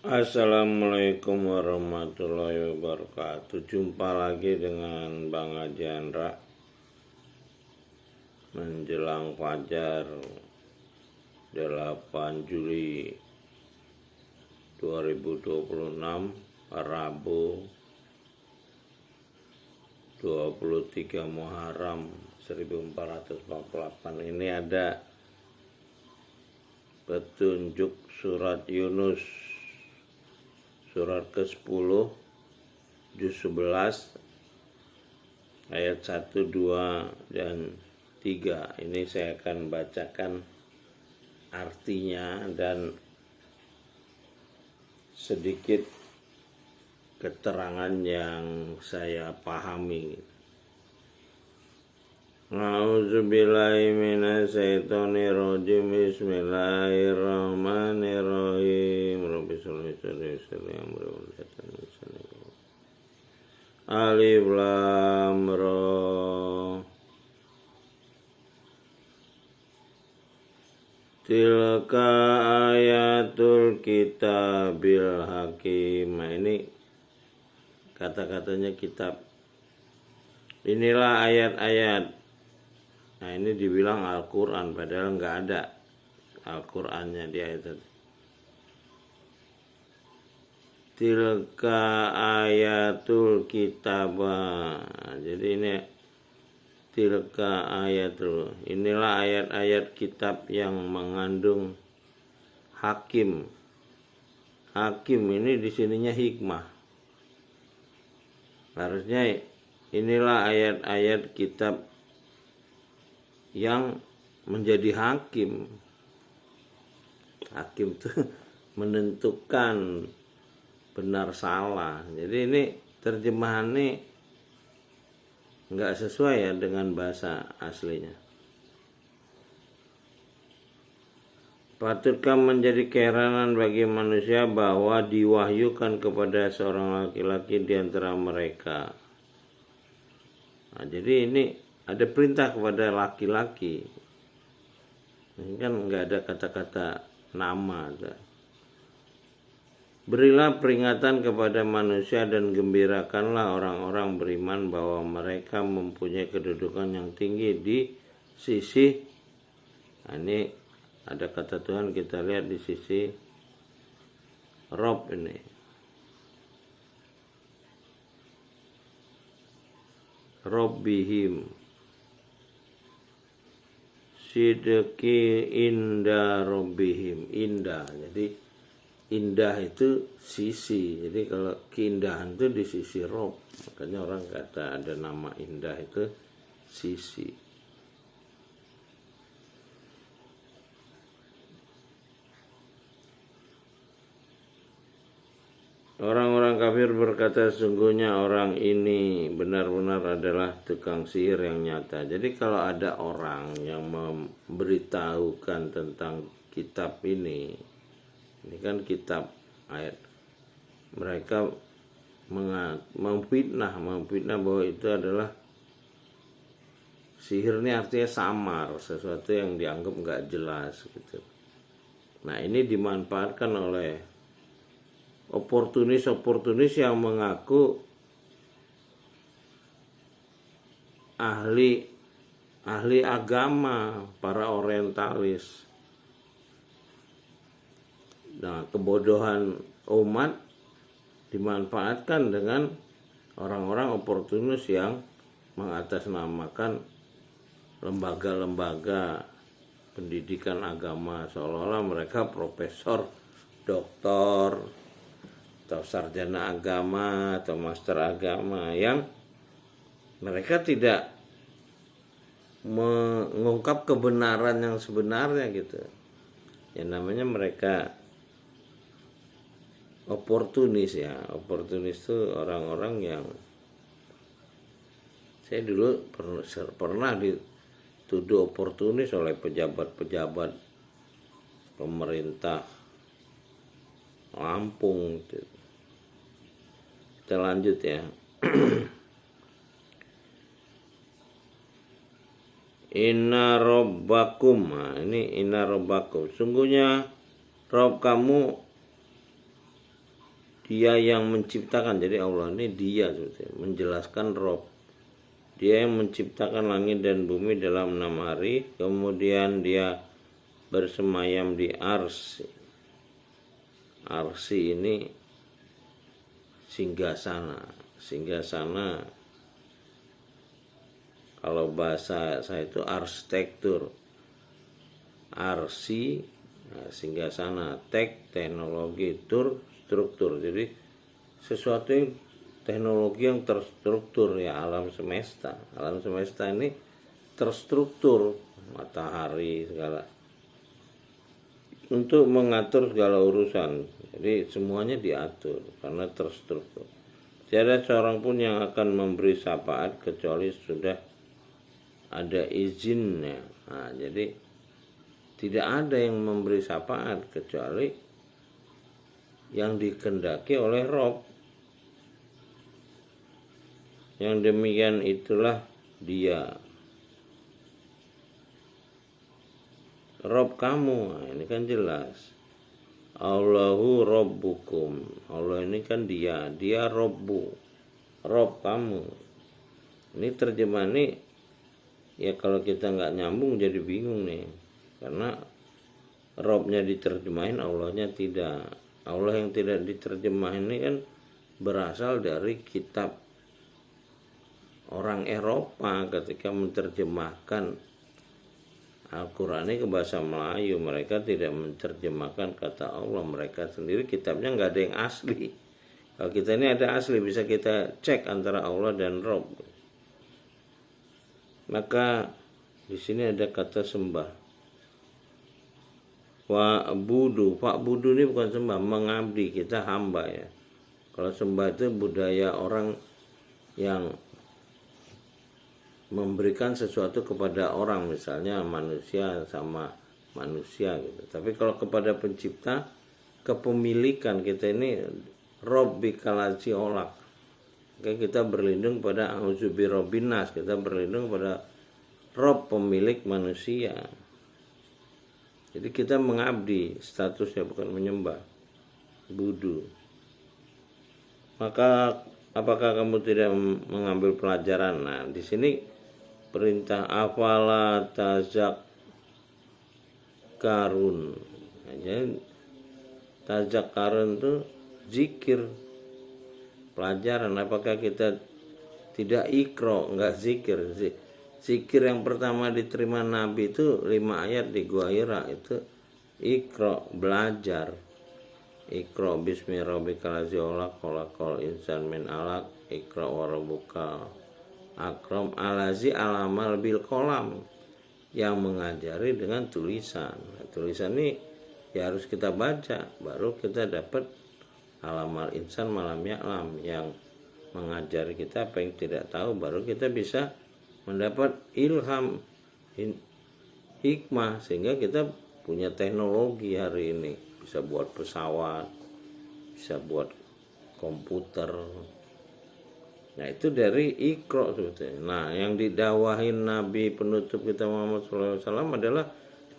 Assalamualaikum warahmatullahi wabarakatuh. Jumpa lagi dengan Bang Haji Andra menjelang fajar 8 Juli 2026, Rabu 23 Muharram 1448. Ini ada petunjuk surat Yunus, surat ke-10, juz 11, ayat 1, 2, dan 3. Ini saya akan bacakan artinya dan sedikit keterangan yang saya pahami. A'udzubillahi minasyaitonirrajim. Bismillahirrahmanirrahim. Rabbi sholli alaihi wasallam. Alif lam ra. Tilka ayatul kitabil hakim. Nah, ini kata-katanya kitab. Inilah ayat-ayat. Nah, ini dibilang Al-Quran, padahal nggak ada Al-Qurannya di ayat itu. Tilka ayatul kitab. Jadi ini tilka ayatul. Inilah ayat-ayat kitab yang mengandung hakim. Hakim ini di sininya hikmah. Harusnya inilah ayat-ayat kitab yang menjadi hakim. Hakim itu menentukan benar salah. Jadi ini terjemahannya nggak sesuai ya dengan bahasa aslinya. Patutkah menjadi keheranan bagi manusia bahwa diwahyukan kepada seorang laki-laki di antara mereka. Nah, jadi ini ada perintah kepada laki-laki. Ini kan nggak ada kata-kata nama. Berilah peringatan kepada manusia dan gembirakanlah orang-orang beriman bahwa mereka mempunyai kedudukan yang tinggi di sisi. Nah, ini ada kata Tuhan, kita lihat di sisi Rob ini. Robbihim sidqi inda robbihim. Indah, jadi indah itu sisi. Jadi kalau keindahan itu di sisi Rob, makanya orang kata ada nama indah itu sisi. Orang-orang kafir berkata, sungguhnya orang ini benar-benar adalah tukang sihir yang nyata. Jadi kalau ada orang yang memberitahukan tentang kitab ini kan kitab ayat, mereka memfitnah bahwa itu adalah sihir. Ini artinya samar, sesuatu yang dianggap nggak jelas gitu. Nah, ini dimanfaatkan oleh oportunis yang mengaku ahli agama, para orientalis. Nah, kebodohan umat dimanfaatkan dengan orang-orang oportunis yang mengatasnamakan lembaga-lembaga pendidikan agama, seolah-olah mereka profesor, doktor, atau sarjana agama atau master agama, yang mereka tidak mengungkap kebenaran yang sebenarnya gitu. Yang namanya mereka oportunis ya. Oportunis itu orang-orang yang, saya dulu pernah dituduh oportunis oleh pejabat-pejabat pemerintah Lampung gitu. Kita lanjut ya. Inna robbakum. Nah, ini inna robbakum. Sungguhnya Rob kamu Dia yang menciptakan. Jadi Allah ini dia sebetulnya, menjelaskan Rob. Dia yang menciptakan langit dan bumi dalam 6 hari. Kemudian dia bersemayam di arsy. Arsy ini singgasana. Singgasana kalau bahasa saya itu arsitektur. Arsy, nah, singgasana, teknologi, struktur. Jadi sesuatu yang teknologi yang terstruktur, ya, alam semesta. Alam semesta ini terstruktur, matahari segala, untuk mengatur segala urusan. Jadi semuanya diatur karena terstruktur. Tiada seorang pun yang akan memberi syafaat kecuali sudah ada izinnya. Nah, jadi tidak ada yang memberi syafaat kecuali yang dikehendaki oleh Rob. Yang demikian itulah dia, Rob kamu. Nah, ini kan jelas. Allahu Rabbukum. Allah ini kan dia Robbu, Rob kamu. Ini terjemahan nih, ya kalau kita nggak nyambung jadi bingung nih, karena Robnya diterjemahin, Allahnya tidak. Allah yang tidak diterjemahin ini kan berasal dari kitab orang Eropa ketika menerjemahkan Al-Quran ini ke bahasa Melayu. Mereka tidak menerjemahkan kata Allah, mereka sendiri kitabnya nggak ada yang asli. Kalau kita ini ada asli, bisa kita cek antara Allah dan Rob. Maka di sini ada kata sembah. Wa'budu. Fa'budu ini bukan sembah, mengabdi, kita hamba ya. Kalau sembah itu budaya orang yang memberikan sesuatu kepada orang, misalnya manusia sama manusia gitu. Tapi kalau kepada pencipta, kepemilikan kita ini Robbi kalazi olak. Kita berlindung pada auzubirobinas, kita berlindung pada Rob pemilik manusia. Jadi kita mengabdi, statusnya bukan menyembah, budu. Maka apakah kamu tidak mengambil pelajaran? Nah, di sini perintah afala tazakkarun. Nah, jadi tazakkarun itu zikir, pelajaran. Apakah kita tidak ikro, enggak zikir? Zikir yang pertama diterima Nabi itu 5 ayat di Gua Hira, itu ikro, belajar. Ikro bismi rabbikal ladzi khalaqal insan min alaq, ikro wa rabbukal akram alazi alamal bil kolam, yang mengajari dengan tulisan. Nah, tulisan ini ya harus kita baca, baru kita dapat alamal insan malam ya'lam, yang mengajari kita apa yang tidak tahu, baru kita bisa mendapat ilham, hikmah, sehingga kita punya teknologi hari ini, bisa buat pesawat, bisa buat komputer. Nah, itu dari Iqra sebetulnya. Nah, yang didakwahin Nabi penutup kita Muhammad SAW adalah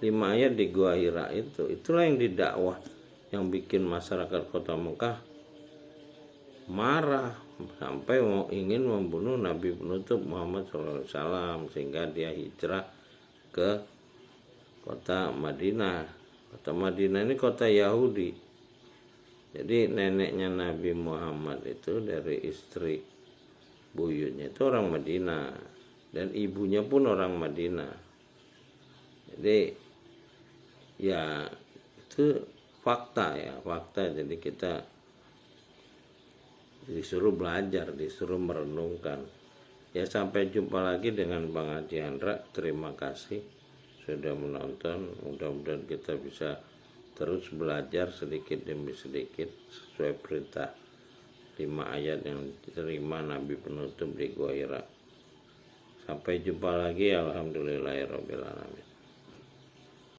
5 ayat di Gua Hira itu. Itulah yang didakwah, yang bikin masyarakat kota Mekah marah sampai ingin membunuh Nabi penutup Muhammad SAW, sehingga dia hijrah ke kota Madinah. Kota Madinah ini kota Yahudi. Jadi neneknya Nabi Muhammad itu dari istri buyutnya itu orang Madinah, dan ibunya pun orang Madinah. Jadi ya itu fakta ya, fakta. Jadi kita disuruh belajar, disuruh merenungkan. Ya, sampai jumpa lagi dengan Bang Haji Andra. Terima kasih sudah menonton. Mudah-mudahan kita bisa terus belajar sedikit demi sedikit sesuai perintah 5 ayat yang diterima Nabi penutup di Gua Hira. Sampai jumpa lagi. Alhamdulillahirabbil alamin.